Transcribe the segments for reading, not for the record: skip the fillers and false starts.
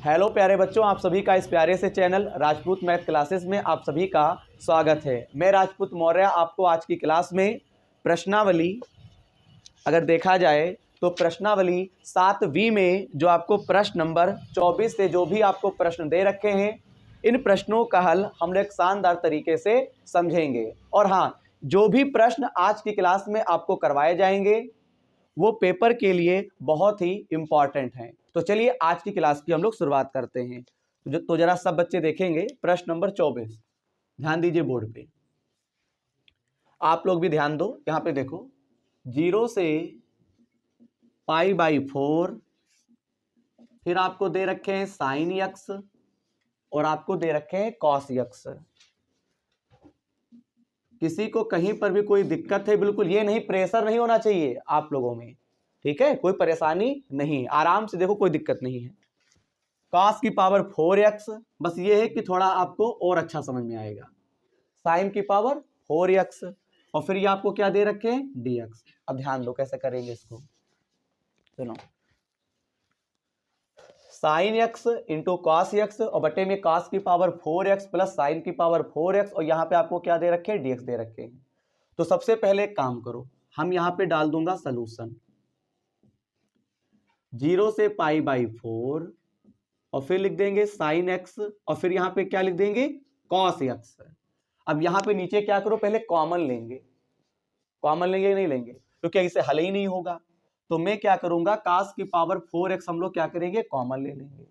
Hello प्यारे बच्चों, आप सभी का इस प्यारे से चैनल राजपूत मैथ क्लासेस में आप सभी का स्वागत है। मैं राजपूत मौर्य आपको आज की क्लास में प्रश्नावली अगर देखा जाए तो प्रश्नावली 7वीं में जो आपको प्रश्न नंबर 24 से जो भी आपको प्रश्न दे रखे हैं, इन प्रश्नों का हल हम लोग एक शानदार तरीके से समझेंगे। और हाँ, जो भी प्रश्न आज की क्लास में आपको करवाए जाएंगे वो पेपर के लिए बहुत ही इंपॉर्टेंट हैं। तो चलिए आज की क्लास की हम लोग शुरुआत करते हैं। तो जरा सब बच्चे देखेंगे प्रश्न नंबर 24। ध्यान दीजिए बोर्ड पे, आप लोग भी ध्यान दो। यहां पे देखो, 0 से π/4, फिर आपको दे रखे हैं साइन यक्स और आपको दे रखे हैं कॉस यक्स। किसी को कहीं पर भी कोई दिक्कत है, बिल्कुल ये नहीं, प्रेशर नहीं होना चाहिए आप लोगों में, ठीक है? कोई परेशानी नहीं, आराम से देखो, कोई दिक्कत नहीं है। cos की पावर 4x, बस ये है कि थोड़ा आपको और अच्छा समझ में आएगा। sin की पावर 4x और फिर ये आपको क्या दे रखे हैं, dx। अब ध्यान दो कैसे करेंगे इसको, सुनो। sin x into cos x और बटे में cos की पावर 4x प्लस sin की पावर 4x और यहाँ पे आपको क्या दे रखे हैं, dx दे रखे हैं। तो सबसे पहले एक काम करो, हम यहाँ पे डाल दूंगा सलूशन। 0 से π/4 और फिर लिख देंगे sin x और फिर यहाँ पे क्या लिख देंगे, cos x। अब यहाँ पे नीचे क्या करो, पहले कॉमन लेंगे। कॉमन लेंगे नहीं लेंगे क्योंकि इसे हल ही नहीं होगा। तो मैं क्या करूंगा, cos की पावर 4x हम लोग क्या करेंगे, कॉमन ले लेंगे।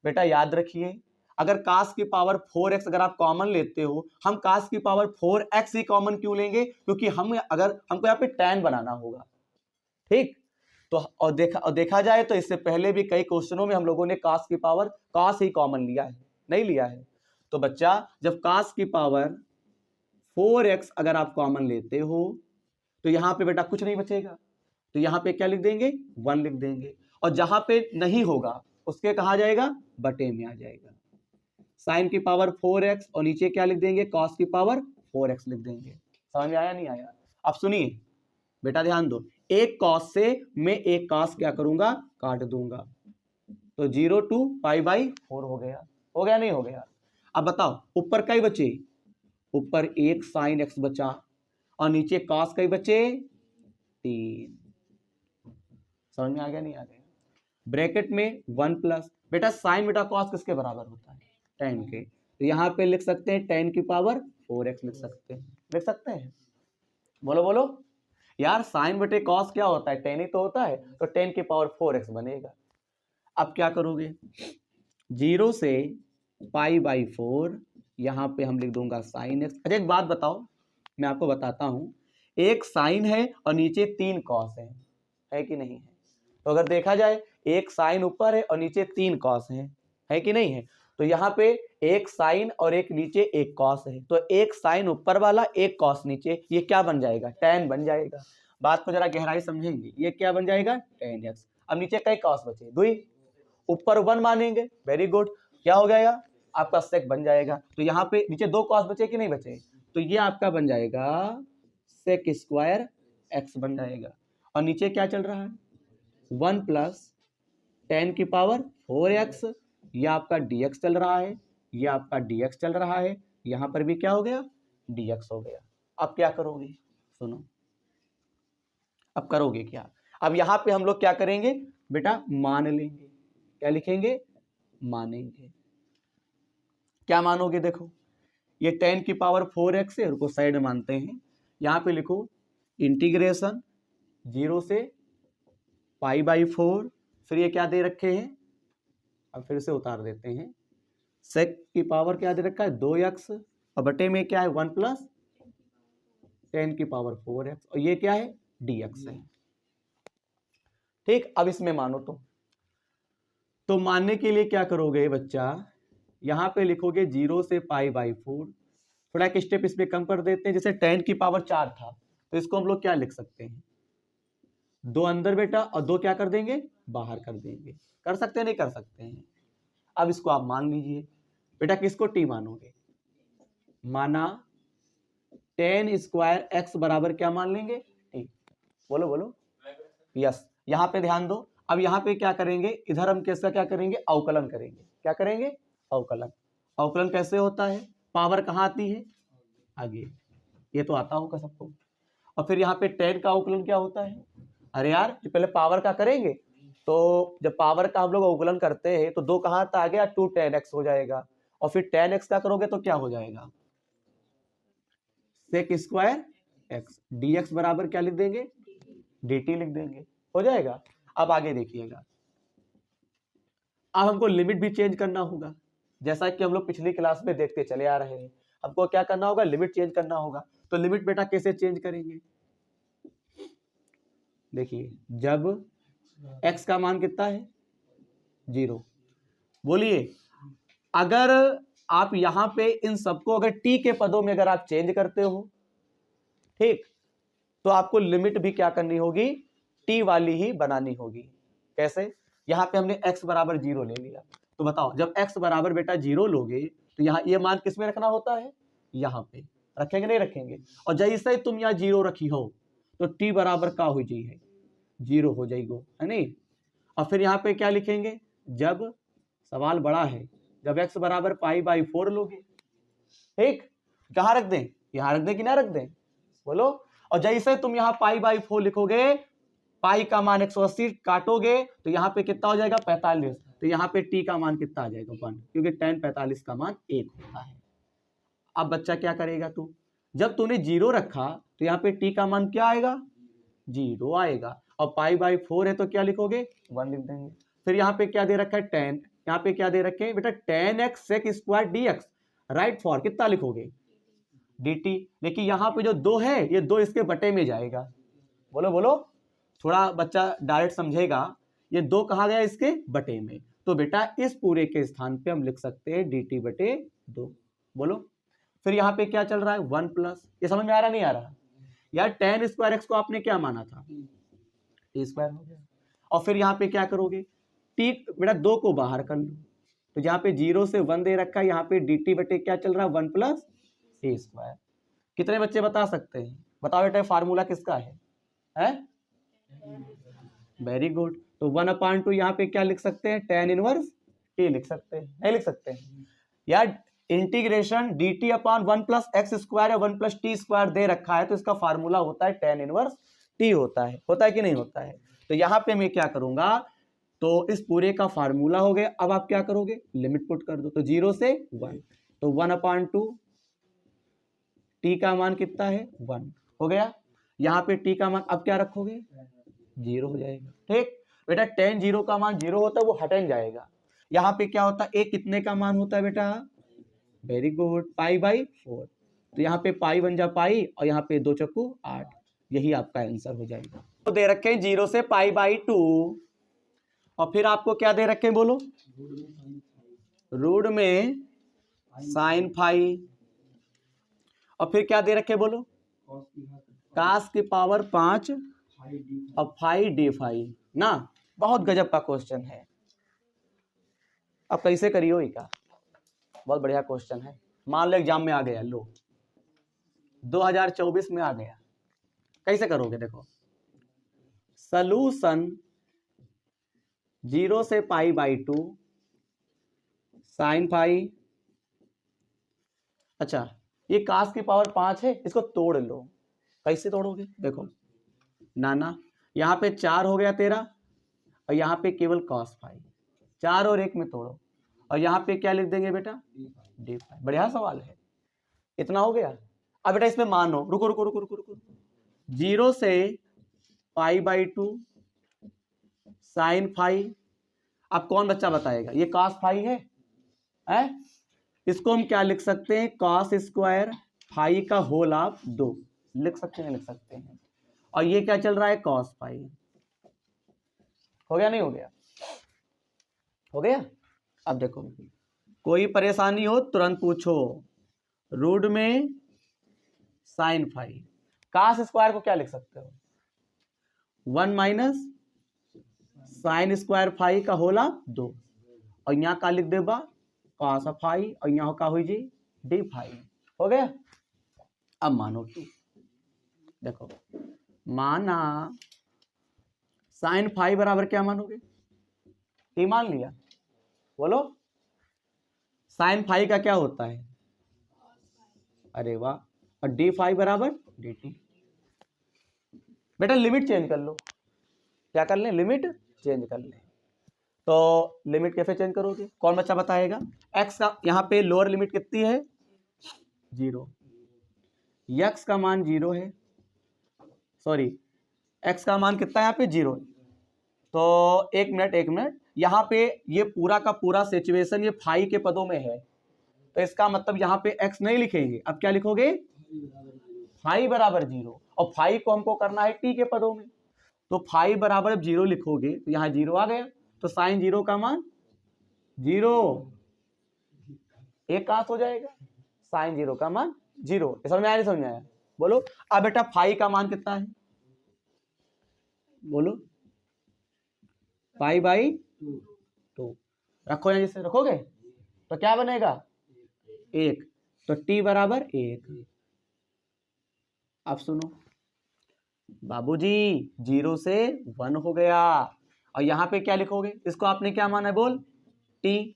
बेटा याद रखिए, अगर cos की पावर 4x अगर आप कॉमन लेते हो, हम cos की पावर 4x ही कॉमन क्यों लेंगे, क्योंकि हमको यहाँ पे tan बनाना होगा, ठीक? तो और देखा जाए तो इससे पहले भी कई क्वेश्चनों में हम लोगों ने cos की पावर cos ही कॉमन लिया है, नहीं लिया है। तो बच्चा जब cos की पावर 4x अगर आप कॉमन लेते हो तो यहां पे बेटा कुछ नहीं बचेगा, तो यहां पे क्या लिख देंगे, 1 लिख देंगे। और जहां पे नहीं होगा उसके कहा जाएगा, बटे में आ जाएगा। sin की पावर 4x और नीचे क्या लिख देंगे, cos की पावर 4x लिख देंगे। समझ में आया नहीं आया? अब सुनिए बेटा, ध्यान दो, एक cos से मैं एक cos क्या करूंगा, काट दूंगा। तो 0 to π/4 हो गया, हो गया नहीं हो गया? अब बताओ ऊपर कई बचे, ऊपर एक sin x बचा और नीचे cos कई बचे, 3। समझ में आ गया नहीं आ गया? ब्रैकेट में 1 प्लस, बेटा sin बेटा cos किसके बराबर होता है, tan के। तो यहाँ पे लिख सकते हैं tan की पावर 4x लिख सकते हैं, लिख सकते हैं? बोलो बोलो यार, sin बटे cos क्या होता है, tan ही तो होता है, तो tan की पावर 4x बनेगा। अब क्या करोगे, 0 से π/4 यहाँ पे हम लिख दूंगा sin x। अच्छा एक बात बताओ, मैं आपको बताता हूं, एक sin है और नीचे 3 cos है कि नहीं है? तो अगर देखा जाए, एक sin ऊपर है और नीचे 3 cos है कि नहीं है? तो यहाँ पे एक sin और एक नीचे एक cos है, तो एक sin ऊपर वाला एक cos नीचे, ये क्या बन जाएगा, tan बन जाएगा। बात को जरा गहराई समझेंगे, ये क्या बन जाएगा, tan x। अब नीचे कई cos बचे, 2, ऊपर 1 मानेंगे, वेरी गुड, क्या हो जाएगा आपका sec बन जाएगा। तो यहाँ पे नीचे 2 cos बचे कि नहीं बचे, तो ये आपका बन जाएगा sec स्क्वायर x बन जाएगा। और नीचे क्या चल रहा है, 1 प्लस tan की पावर 4x, ये आपका dx चल रहा है, ये आपका dx चल रहा है, यहां पर भी क्या हो गया, dx हो गया। अब क्या करोगे, सुनो, अब करोगे क्या, अब यहां पे हम लोग क्या करेंगे बेटा, मान लेंगे। क्या लिखेंगे, मानेंगे। क्या मानोगे, देखो ये tan की पावर 4x है, उसको साइड मानते हैं। यहां पे लिखो इंटीग्रेशन 0 से π/4, फिर ये क्या दे रखे हैं, अब फिर से उतार देते हैं, sec की पावर क्या दे रखा है, 2x और बटे में क्या है, 1 प्लस tan की पावर 4x और ये क्या है, dx है, ठीक? अब इसमें मानो तो मानने के लिए क्या करोगे बच्चा, यहां पे लिखोगे 0 से π/4, थोड़ा एक स्टेप इसमें कम कर देते हैं, जैसे tan की पावर 4 था तो इसको हम लोग क्या लिख सकते हैं, 2 अंदर बेटा और 2 क्या कर देंगे, बाहर कर देंगे। कर सकते हैं नहीं कर सकते हैं? अब इसको आप मान लीजिए बेटा, किसको t मानोगे, माना tan स्क्वायर x बराबर क्या मान लेंगे, t। बोलो बोलो, यस। यहां पे ध्यान दो, अब यहाँ पे क्या करेंगे, इधर हम कैसा क्या करेंगे, अवकलन करेंगे। क्या करेंगे, अवकलन। अवकलन कैसे होता है, पावर कहाँ आती है, आगे, ये तो आता होगा सबको। और फिर यहाँ पे tan का अवकलन क्या होता है, अरे यार जो पहले पावर का करेंगे, तो जब पावर का हम लोग अवकलन करते हैं तो 2 कहाँ आता आ गया, 2 tan x हो जाएगा। और फिर tan x का करोगे तो क्या हो जाएगा, sec स्क्वायर x, dx बराबर क्या लिख देंगे, dt लिख देंगे, हो जाएगा। अब आगे देखिएगा, अब हमको लिमिट भी चेंज करना होगा, जैसा कि हम लोग पिछली क्लास में देखते चले आ रहे हैं। हमको क्या करना होगा, लिमिट चेंज करना होगा। तो लिमिट बेटा कैसे चेंज करेंगे, देखिए जब x का मान कितना है, 0, बोलिए अगर आप यहां पे इन सबको अगर t के पदों में अगर आप चेंज करते हो, ठीक, तो आपको लिमिट भी क्या करनी होगी, t वाली ही बनानी होगी। कैसे, यहां पे हमने x बराबर 0 ले लिया, तो बताओ जब x बराबर बेटा 0 लोगे तो यहाँ ये मान किस में रखना होता है, यहाँ पे रखेंगे, नहीं रखेंगे। और जैसे ही तुम यहाँ 0 रखी हो तो t बराबर का हो जाइए, 0 हो जाएगी, है नहीं। और फिर यहाँ पे क्या लिखेंगे, जब सवाल बड़ा है, जब x बराबर π/4 लोगे, ठीक, कहाँ रख दें, यहाँ रख दें कि ना रख दें, बोलो। और जैसे तुम यहाँ π/4 लिखोगे, पाई का मान 180 काटोगे तो यहाँ पे कितना हो जाएगा, 45, तो यहाँ पे t का मान कितना आ जाएगा, 1, क्योंकि tan 45 का मान 1 होता है। अब बच्चा क्या करेगा, तू जब तूने 0 रखा तो यहाँ पे t का मान क्या आएगा, 0 आएगा। और π/4 है तो क्या लिखोगे, 1 लिख देंगे। फिर यहाँ पे क्या दे रखा है, tan, यहाँ पे क्या दे रखे हैं बेटा, tan x sec square dx, right for कितना लिखोगे, dt। लेकिन यहाँ पे जो 2 है, ये 2 इसके बटे में जाएगा, बोलो बोलो, थोड़ा बच्चा डायरेक्ट समझेगा, ये 2 कहा गया इसके बटे में, तो बेटा इस पूरे के स्थान पे हम लिख सकते हैं dt बटे 2, बोलो। फिर यहाँ पे क्या चल रहा है, 1 प्लस, ये समझ में आ रहा नहीं आ रहा यार, tan स्क्वायर x को आपने क्या माना था, t स्क्वायर हो गया। और फिर यहाँ पे क्या करोगे, t बेटा 2 को बाहर कर लो, तो यहाँ पे 0 से 1 दे रखा है, यहाँ पे dt बटे क्या चल रहा है, 1 प्लस a स्क्वायर। कितने बच्चे बता सकते हैं, बताओ बेटा फार्मूला किसका है? Very good. तो 1/2 यहाँ पे क्या लिख सकते हैं, tan इनवर्स a लिख सकते हैं, नहीं लिख सकते हैं यार, integration dt upon 1 plus x square या 1 प्लस टी स्क्वायर दे रखा है, तो इसका फार्मूला होता है tan इनवर्स t होता है कि नहीं होता है। तो यहाँ पे मैं क्या करूंगा, तो इस पूरे का फार्मूला हो गया। अब आप क्या करोगे, लिमिट पुट कर दो, तो 0 से 1, तो 1/2 t का मान कितना है, 1 हो गया। यहाँ पे t का मान अब क्या रखोगे, 0 हो जाएगा, ठीक बेटा। tan 0 का मान 0 होता है, वो हटन जाएगा। यहाँ पे क्या होता है, a कितने का मान होता है बेटा, वेरी गुड, π/4, तो यहाँ पे पाई बन जा पाई, और यहाँ पे 2 चक्कू 8, यही आपका आंसर हो जाएगा। तो दे रखे हैं 0 से π/2, और फिर आपको क्या दे रखे हैं बोलो, रूट में sin फाई, और फिर क्या दे रखे बोलो, cos की पावर 5 और फाई डी फाई ना। बहुत गजब का क्वेश्चन है, अब कैसे करियो का, बहुत बढ़िया क्वेश्चन है। मान लो एग्जाम में आ गया, लो 2024 में आ गया, कैसे करोगे, देखो सलूशन 0 से π/2 sin फाई, अच्छा ये cos की पावर 5 है, इसको तोड़ लो, कैसे तोड़ोगे, देखो नाना, यहाँ पे 4 हो गया तेरा, और यहाँ पे केवल cos फाई, 4 और 1 में तोड़ो, और यहाँ पे क्या लिख देंगे बेटा, डी फाई। बढ़िया सवाल है, इतना हो गया। अब बेटा इसमें मानो, रुको रुको रुको रुको रुको, 0 से π/2 sin फाई, अब कौन बच्चा बताएगा, ये cos फाई है? इसको हम क्या लिख सकते हैं, cos स्क्वायर फाई का होल ऑफ 2 लिख सकते हैं, लिख सकते हैं। और ये क्या चल रहा है, cos फाई, हो गया नहीं हो गया, हो गया। अब देखो कोई परेशानी हो तुरंत पूछो, रूट में sin फाई, cos स्क्वायर को क्या लिख सकते हो, 1 माइनस sin स्क्वायर फाई का होल ऑफ 2, और यहाँ का लिख देबा cos फाई, और यहाँ का हुई जी डी फाई, हो गया। अब मानो 2, देखो माना साइन फाई बराबर क्या मानोगे? टी मान लिया, बोलो साइन फाई का क्या होता है? अरे वाह, और डी फाई बराबर डी टी। बेटा लिमिट चेंज कर लो, क्या कर लें? लिमिट चेंज कर लें। तो लिमिट कैसे चेंज करोगे? कौन बच्चा बताएगा? एक्स का यहाँ पे लोअर लिमिट कितनी है? 0। एक्स का मान 0 है, सॉरी एक्स का मान कितना है यहाँ पे? 0। तो एक मिनट, यहाँ पे ये पूरा का पूरा सिचुएशन ये फाई के पदों में है, तो इसका मतलब यहाँ पे एक्स नहीं लिखेंगे, अब क्या लिखोगे? फाई बराबर 0, और फाई को हमको करना है टी के पदों में, तो फाई बराबर 0 लिखोगे तो यहाँ 0 आ गया, तो साइन 0 का मान 0, एक कास्ट हो जाएगा, साइन 0 का मान 0। समझ में आया? नहीं समझ में आया? बोलो। अब बेटा फाई का मान कितना है? बोलो, पाई बाई 2 रखो, यहाँ जिससे रखोगे तो क्या बनेगा? 1, तो टी बराबर 1। अब सुनो बाबूजी, 0 से 1 हो गया, और यहाँ पे क्या लिखोगे? इसको आपने क्या माना है? बोल, टी।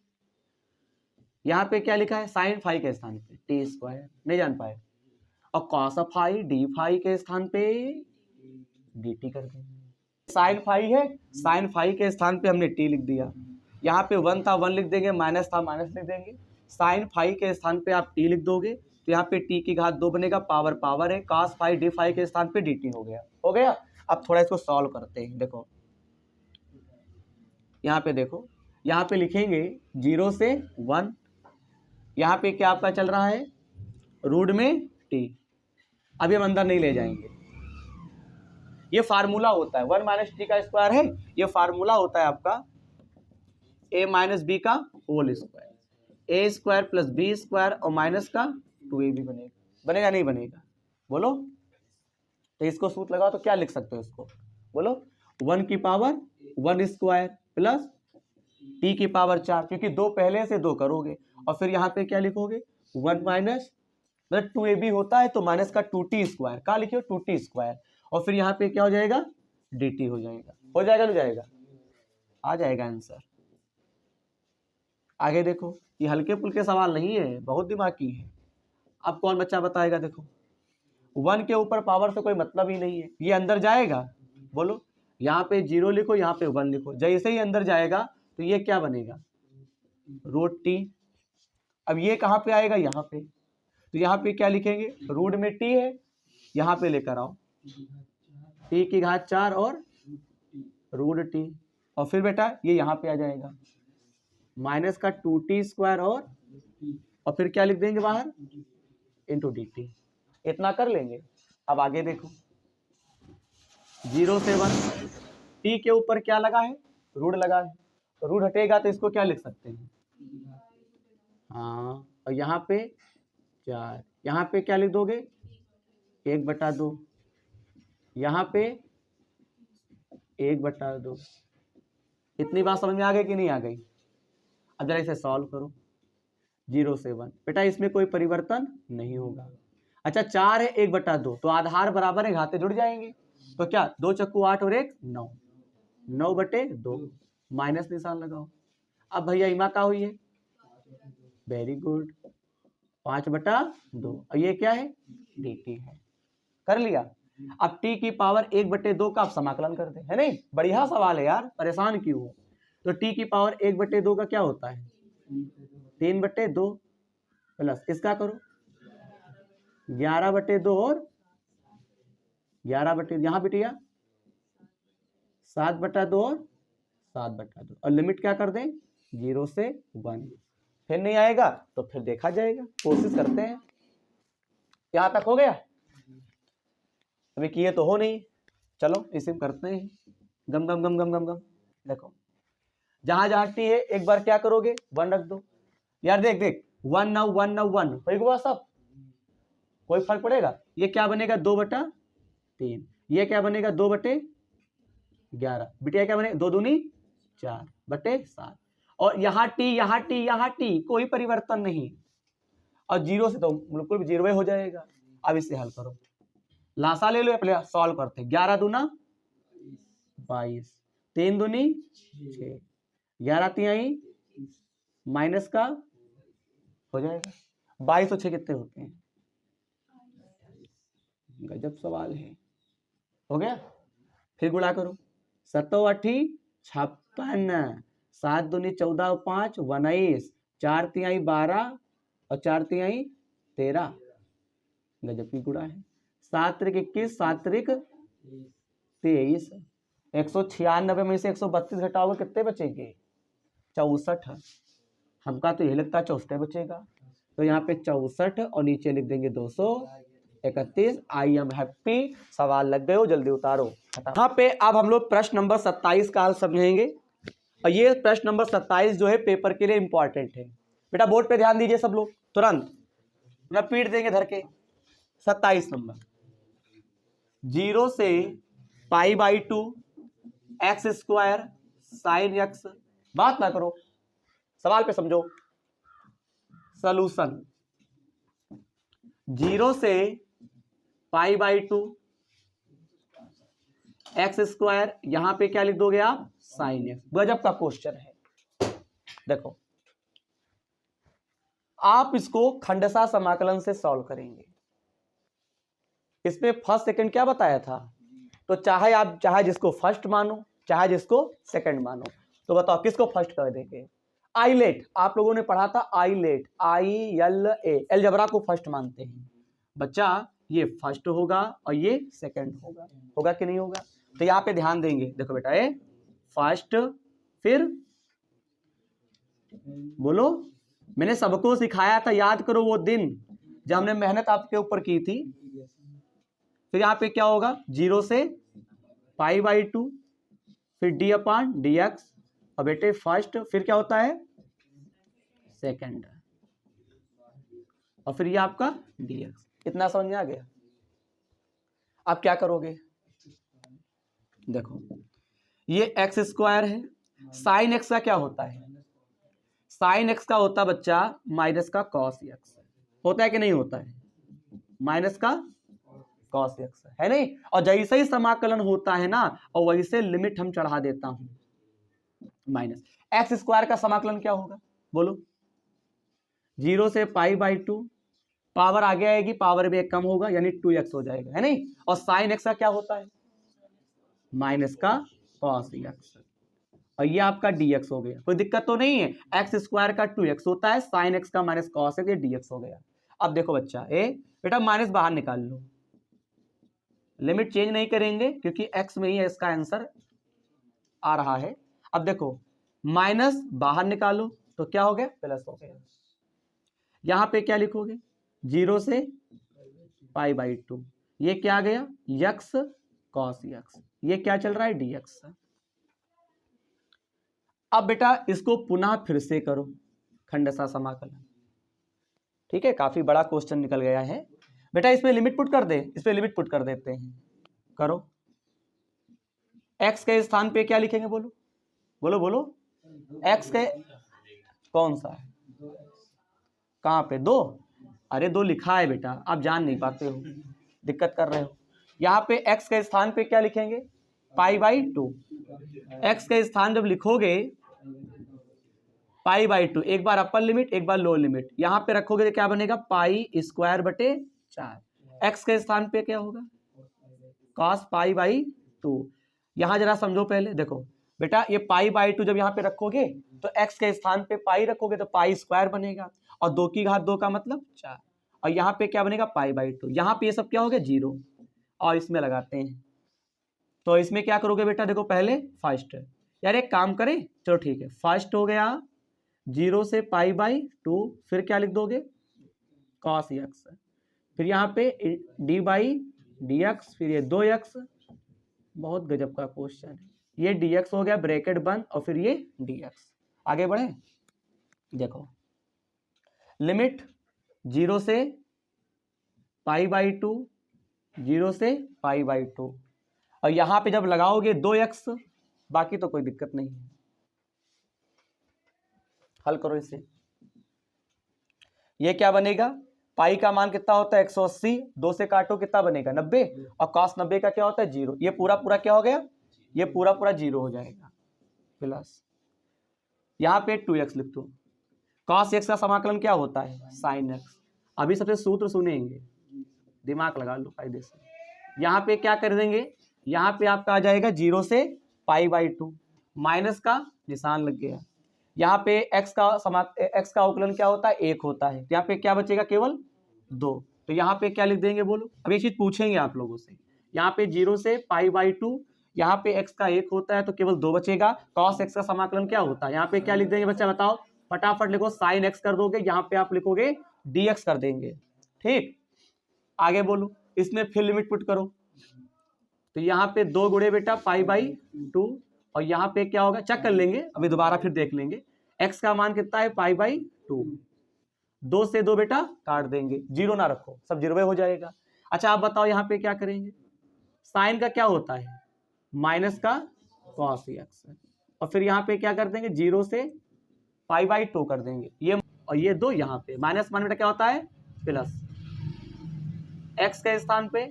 यहाँ पे क्या लिखा है? साइन फाई के स्थान पे टी स्क्वायर, नहीं जान पाए, और कॉस फाई डी फाई के स्थान पे डी टी कर देंगे। साइन फाई है, साइन फाई के स्थान पे हमने टी लिख दिया, यहाँ पे 1 था 1 लिख देंगे, माइनस था माइनस लिख देंगे, साइन फाई के स्थान पे आप टी लिख दोगे तो यहाँ पे टी की घात 2 बनेगा, पावर पावर है, cos फाई डी फाई के स्थान पे डी टी हो गया। अब थोड़ा इसको सॉल्व करते हैं। देखो यहाँ पे, देखो यहाँ पे लिखेंगे 0 से 1, यहाँ पे क्या आपका चल रहा है? रूट में टी। अभी हम अंदर नहीं ले जाएंगे, ये फार्मूला होता है 1 माइनस टी का स्क्वायर है, ये फार्मूला होता है आपका a माइनस बी का होल स्क्वायर, ए स्क्वायर प्लस बी स्क्वायर और माइनस का 2ab बनेगा। बनेगा नहीं बनेगा? बोलो। तो इसको सूत्र लगाओ तो क्या लिख सकते हो इसको? बोलो, 1 की पावर 1 स्क्वायर प्लस टी की पावर 4, क्योंकि 2 पहले से 2 करोगे, और फिर यहाँ पे क्या लिखोगे? 1 माइनस, मतलब 2ab होता है तो माइनस का 2t स्क्वायर, क्या लिखियो? 2t स्क्वायर, और फिर यहाँ पे क्या हो जाएगा? dt हो जाएगा। हो जाएगा नहीं जाएगा? आ जाएगा आंसर। आगे देखो, ये हल्के फुल्के सवाल नहीं है, बहुत दिमागी है। अब कौन बच्चा बताएगा? देखो 1 के ऊपर पावर से कोई मतलब ही नहीं है, ये अंदर जाएगा। बोलो, यहाँ पे 0 लिखो, यहाँ पे 1 लिखो, जैसे ही अंदर जाएगा तो ये क्या बनेगा? Root T. अब ये कहाँ पे आएगा? यहाँ पे, तो यहाँ पे क्या लिखेंगे? रूट में टी है, यहाँ पे लेकर आओ टी की घात 4 और रूट टी, और फिर बेटा ये यहाँ पे आ जाएगा माइनस का 2t स्क्वायर, और फिर क्या लिख देंगे बाहर? Into D T. इतना कर लेंगे। अब आगे देखो, 0 से 1, टी के ऊपर क्या लगा है? रूट लगा है, तो रूट हटेगा तो इसको क्या लिख सकते हैं? हाँ, और यहाँ पे 4, यहाँ पे क्या लिख दोगे? 1/2, यहाँ पे 1/2। इतनी बात समझ में आ गई कि नहीं आ गई? अब जरा इसे सॉल्व करो। 0 से 1, बेटा इसमें कोई परिवर्तन नहीं होगा। अच्छा 4 है 1/2, तो आधार बराबर है, घाते जुड़ जाएंगे, तो क्या 2 चक्कू 8 और 1 9, 9/2, माइनस निशान लगाओ। अब भैया इमा का हुई है? वेरी गुड, 5/2, और ये क्या है? dt है। कर लिया। अब t की पावर 1/2 का आप समाकलन कर दे, है नहीं? बढ़िया सवाल है यार, परेशान क्यों हो? तो t की पावर 1/2 का क्या होता है? 3/2 प्लस इसका करो 11/2 और 11/2, यहाँ बिटिया 7/2 और 7/2, और लिमिट क्या कर दें? 0 से 1। फिर नहीं आएगा तो फिर देखा जाएगा, कोशिश करते हैं। यहाँ तक हो गया? अभी किए तो हो नहीं, चलो इसे करते हैं। गम गम गम गम गम गम। देखो जहां जहां टी है एक बार क्या करोगे? 1 रख दो यार। देख देख 1 9 1 9 1 होगा सब, कोई फर्क पड़ेगा? ये क्या बनेगा? 2/3। ये क्या बनेगा? 2/11। बिटिया क्या बनेगा? 2 दूनी 4/7, और यहाँ टी यहाँ टी यहाँ टी, कोई परिवर्तन नहीं, और 0 से तो बिल्कुल 0 हो जाएगा। अब इसे हल करो, लासा ले लो, पहले सॉल्व करते हैं। 11 दूना 22, 3 दूनी 6, 11 तिहाई माइनस का हो जाएगा 22 और 6 कितने होते हैं? गजब सवाल है। हो गया, फिर गुणा करो, 7 8 56, 7 दूनी 14 और 5 19, 4 तिहाई 12 और 4 तिहाई 13, गजब की गुणा है। 7 त्रिक 21, 7 त्रिक 23, 196 में से 132 घटाओगे कितने बचेंगे? 64। हमका तो यही लगता है 64 बचेगा, तो यहाँ पे 64 और नीचे लिख देंगे 231। I am happy. सवाल लग गए हो, जल्दी उतारो। यहाँ पे अब हम लोग प्रश्न नंबर 27 का हल समझेंगे, और ये प्रश्न नंबर 27 जो है पेपर के लिए इंपॉर्टेंट है। बेटा बोर्ड पे ध्यान दीजिए सब लोग, तुरंत मैं पीट देंगे धर के। 27 नंबर, 0 से π/2 एक्स स्क्वायर साइन एक्स, बात ना करो, सवाल पे समझो। सॉल्यूशन, 0 से π/2 एक्स स्क्वायर, यहां पे क्या लिख दोगे आप? Sine x. गजब का क्वेश्चन है। देखो आप इसको खंडशः समाकलन से सॉल्व करेंगे। इसमें फर्स्ट सेकंड क्या बताया था, तो चाहे जिसको फर्स्ट मानो चाहे जिसको सेकंड मानो, तो बताओ किसको फर्स्ट कर देंगे? आइलेट, आप लोगों ने पढ़ा था आइलेट, ILA, अलजेब्रा को फर्स्ट मानते हैं बच्चा। ये फर्स्ट होगा और ये सेकंड होगा, होगा कि नहीं होगा? तो यहाँ पे ध्यान देंगे। देखो बेटा, ये फर्स्ट, फिर बोलो, मैंने सबको सिखाया था, याद करो वो दिन जब हमने मेहनत आपके ऊपर की थी। फिर यहाँ पे क्या होगा? 0 से π/2, फिर d/dx, और बेटे फर्स्ट, फिर क्या होता है? सेकंड, और फिर ये आपका dx। इतना समझ में आ गया? अब क्या करोगे? देखो ये एक्स स्क्वायर है, साइन एक्स का क्या होता है? साइन एक्स का होता बच्चा माइनस का कॉस एक्स, होता है कि नहीं होता है? माइनस का कॉस एक्स है नहीं? और जैसे ही समाकलन होता है ना, और वैसे लिमिट हम चढ़ा देता हूं माइनस। एक्स स्क्वायर का समाकलन क्या होगा बोलो? 0 से π/2, पावर आगे आएगी, पावर भी एक कम होगा, यानी 2x हो जाएगा, है नहीं? और साइन एक्स का क्या होता है? माइनस का कॉस एक्स, और ये आपका dx हो गया। कोई दिक्कत तो नहीं है? एक्स स्क्वायर का 2x होता है, साइन एक्स का माइनस कॉस एक्स, ये dx हो गया। अब देखो बच्चा, बेटा माइनस बाहर निकाल लो, लिमिट चेंज नहीं करेंगे क्योंकि x में ही इसका आंसर आ रहा है। अब देखो माइनस बाहर निकालो तो क्या हो गया? प्लस हो गया। यहां पे क्या लिखोगे? 0 से π/2, ये क्या आ गया? x cos x, ये क्या चल रहा है? dx। अब बेटा इसको पुनः फिर से करो, खंडशः समाकलन। ठीक है, काफी बड़ा क्वेश्चन निकल गया है बेटा। इसमें लिमिट पुट कर दे, इसमें लिमिट पुट कर देते हैं। करो, x के स्थान पे क्या लिखेंगे? बोलो बोलो बोलो। x के कौन सा है? कहां पे? 2? अरे 2 लिखा है बेटा, आप जान नहीं पाते हो, दिक्कत कर रहे हो। यहाँ पे x के स्थान पे क्या लिखेंगे? π/2। x के स्थान जब लिखोगे π/2, एक बार अपर लिमिट एक बार लोअर लिमिट, यहाँ पे रखोगे तो क्या बनेगा? π²/4। x के स्थान पे क्या होगा? cos π/2। यहाँ जरा समझो पहले, देखो बेटा ये π/2 जब यहाँ पे रखोगे तो x के स्थान पे पाई रखोगे तो π² बनेगा, और 2 की घात 2 का मतलब 4, और यहाँ पे क्या बनेगा? π/2। यहाँ पे ये सब क्या हो गया? 0, और इसमें लगाते हैं। तो इसमें क्या करोगे बेटा? देखो पहले फर्स्ट, यार एक काम करें, चलो ठीक है, फर्स्ट हो गया 0 से π/2, फिर क्या लिख दोगे? cos x, फिर यहाँ पे d/dx, फिर ये 2x। बहुत गजब का क्वेश्चन है ये। dx हो गया, ब्रैकेट बंद, और फिर ये dx। आगे बढ़े, देखो लिमिट 0 से π/2, 0 से π/2, और यहां पे जब लगाओगे 2x, बाकी तो कोई दिक्कत नहीं है। हल करो इसे, ये क्या बनेगा? पाई का मान कितना होता है? 180, 2 से काटो कितना बनेगा? 90, और cos 90 का क्या होता है? 0। ये पूरा पूरा क्या हो गया? ये पूरा पूरा 0 हो जाएगा प्लस यहाँ पे 2x लिख दो। cos x का समाकलन क्या होता है? sin x। अभी सबसे सूत्र सुनेंगे, दिमाग लगा लो फायदे से। यहाँ पे क्या कर देंगे, यहाँ पे आपका आ जाएगा 0 से π/2, माइनस का निशान लग गया। यहाँ पे x का अवकलन क्या होता है? 1 होता है। यहाँ पे क्या बचेगा? केवल 2। तो यहाँ पे क्या लिख देंगे बोलो? अब ये चीज पूछेंगे आप लोगों से। यहाँ पे 0 से π/2, यहाँ पे x का 1 होता है तो केवल 2 बचेगा। cos x का समाकलन क्या होता है? यहाँ पे क्या लिख देंगे बच्चा बताओ? फटाफट लिखो, sin x कर दोगे, यहाँ पे आप लिखोगे dx कर देंगे। ठीक, आगे बोलो, इसमें फिर लिमिट पुट करो। तो यहाँ पे 2 गुणे बेटा π/2 और यहाँ पे क्या होगा चेक कर लेंगे, अभी दोबारा फिर देख लेंगे। x का मान कितना है? π/2। 2 से 2 बेटा काट देंगे, 0 ना रखो, सब 0 हो जाएगा। अच्छा आप बताओ यहाँ पे क्या करेंगे? साइन का क्या होता है? माइनस का cos x, और फिर यहाँ पे क्या कर देंगे? 0 से π/2 कर देंगे। ये और ये 2 यहाँ पे माइनस मान बेटा क्या होता है? प्लस। x के स्थान पे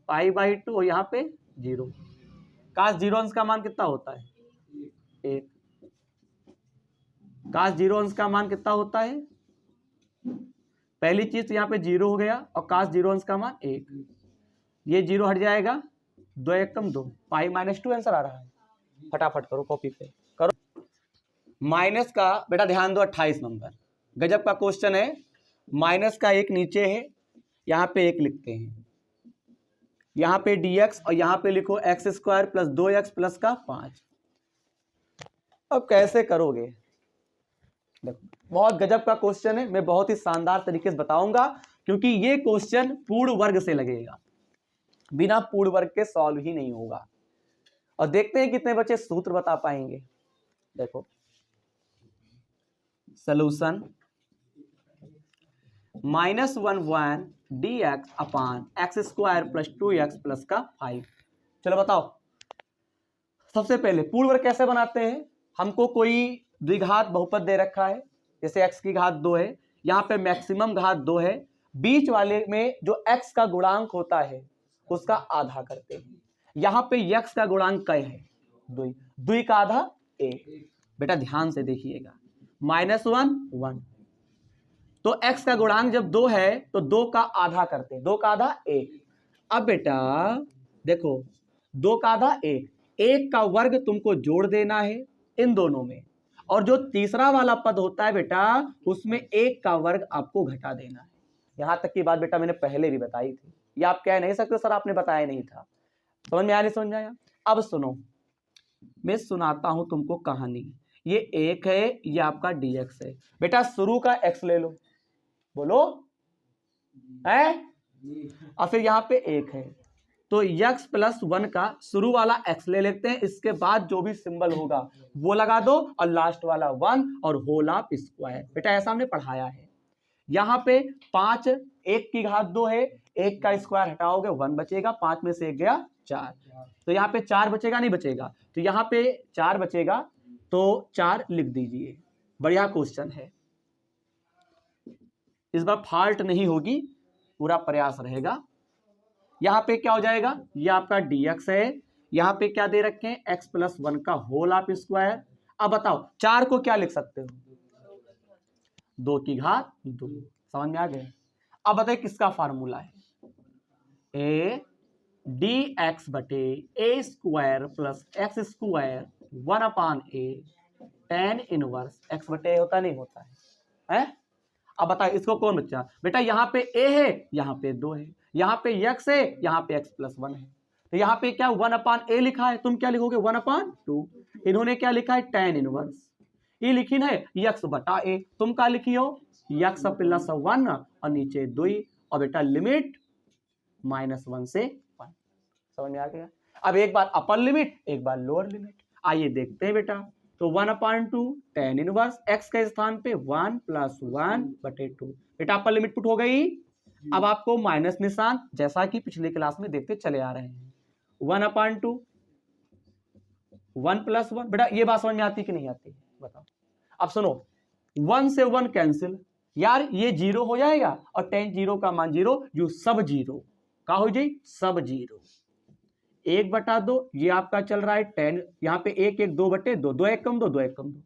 π/2 और यहाँ पे 0। cos 0 अंश का मान कितना होता है? 1। cos 0 अंश का मान कितना होता है? पहली चीज तो यहाँ पे 0 हो गया और cos 0 अंश का मान 1। ये 0 हट जाएगा, 2 1 कम 2, π-2 आंसर आ रहा है। फटाफट करो, कॉपी पे करो। माइनस का बेटा ध्यान दो, 28 नंबर गजब का क्वेश्चन है। माइनस का 1 नीचे है, यहाँ पे 1 लिखते हैं, यहाँ पे dx और यहाँ पे लिखो x² + 2x + का 5। अब कैसे करोगे? देखो बहुत गजब का क्वेश्चन है, मैं बहुत ही शानदार तरीके से बताऊंगा, क्योंकि ये क्वेश्चन पूर्ण वर्ग से लगेगा, बिना पूर्ण वर्ग के सॉल्व ही नहीं होगा। और देखते हैं कितने बच्चे सूत्र बता पाएंगे। देखो सॉल्यूशन -1 dx अपान x² + 2x + का 5। चलो बताओ, सबसे पहले पूर्ण वर्ग कैसे बनाते हैं? हमको कोई द्विघात बहुपद दे रखा है, जैसे x की घात 2 है, यहाँ पे मैक्सिमम घात 2 है, बीच वाले में जो x का गुणांक होता है उसका आधा करते हैं। यहाँ पे x का गुणांक क्या है? 2, 2 का आधा 1। बेटा ध्यान से देखिएगा, -1 1, तो x का गुणांक जब 2 है तो 2 का आधा करते हैं, 2 का आधा 1। अब बेटा देखो 2 का आधा 1 का वर्ग तुमको जोड़ देना है इन दोनों में, और जो तीसरा वाला पद होता है बेटा उसमें 1 का वर्ग आपको घटा देना है। यहां तक की बात बेटा मैंने पहले भी बताई थी, ये आप कह नहीं सकते सर आपने बताया नहीं था। समझ में आया नहीं समझ आया? अब सुनो, मैं सुनाता हूं तुमको कहानी। ये 1 है, ये आपका dx है। बेटा शुरू का x ले लो, बोलो है, और फिर यहाँ पे 1 है, तो x + 1 का शुरू वाला x ले लेते हैं, इसके बाद जो भी सिंबल होगा वो लगा दो, और लास्ट वाला 1 और होल ऑफ स्क्वायर। बेटा ऐसा हमने पढ़ाया है। यहाँ पे 5, 1 की घात 2 है, 1 का स्क्वायर हटाओगे 1 बचेगा, 5 में से 1 गया 4, तो यहाँ पे 4 बचेगा नहीं बचेगा, तो यहाँ पे 4 बचेगा, तो 4 लिख दीजिए। बढ़िया क्वेश्चन है, इस बार फॉल्ट नहीं होगी, पूरा प्रयास रहेगा। यहाँ पे क्या हो जाएगा? ये आपका dx है, यहाँ पे क्या दे रखे हैं? x + 1 का होल ऑफ स्क्वायर। अब बताओ 4 को क्या लिख सकते हो? 2 की घात 2। समझ में आ गया? अब बताइए किसका फार्मूला है? a dx बटे a² + x² 1/a tan inverse x बटे a होता नहीं होता है? अब बताओ इसको कौन बच्चा? बेटा यहाँ पे a है, यहाँ पे 2 है, यहाँ पे x है, यहाँ पे x + 1 है, तो यहाँ पे क्या 1/a लिखा है, तुम क्या लिखोगे? 1/2। इन्होंने क्या लिखा है? tan inverse. ये लिखी है x बटा a, तुम क्या लिखी हो? x + 1 और नीचे 2, और बेटा लिमिट -1 से 1। समझ में आ गया? अब एक बार अपर लिमिट, एक बार लोअर लिमिट। आइए देखते हैं बेटा, तो 1/2 tan इनवर्स x के स्थान पे 1 + 1/2। बेटा अपर लिमिट पुट हो गई। अब आपको माइनस निशान, जैसा कि पिछले क्लास में देखते चले आ रहे हैं, 1/2 1 + 1। बेटा ये बात समझ में आती कि नहीं आती बताओ? अब सुनो, 1 से 1 कैंसिल, यार ये 0 हो जाएगा, और tan 0 का मान 0, यू सब 0 का हो जाए, सब 0। 1/2 ये आपका चल रहा है 10, यहाँ पे 1 1 2/2, 2 1 कम 2, 2 1 कम 2।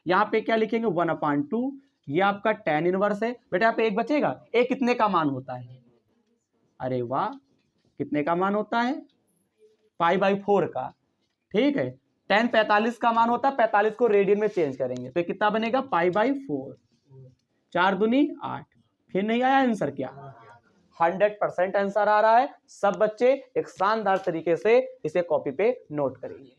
यहाँ पे क्या लिखेंगे 1/2, ये आपका tan इनवर्स है। बेटा यहाँ पे 1 बचेगा, a कितने का मान होता है? अरे वाह, कितने का मान होता है? π/4 का। ठीक है, tan 45 का मान होता है, 45 को रेडियन में चेंज करेंगे तो कितना बनेगा π/4, 4 दूनी 8। फिर नहीं आया आंसर क्या? 100% आंसर आ रहा है। सब बच्चे एक शानदार तरीके से इसे कॉपी पे नोट करेंगे।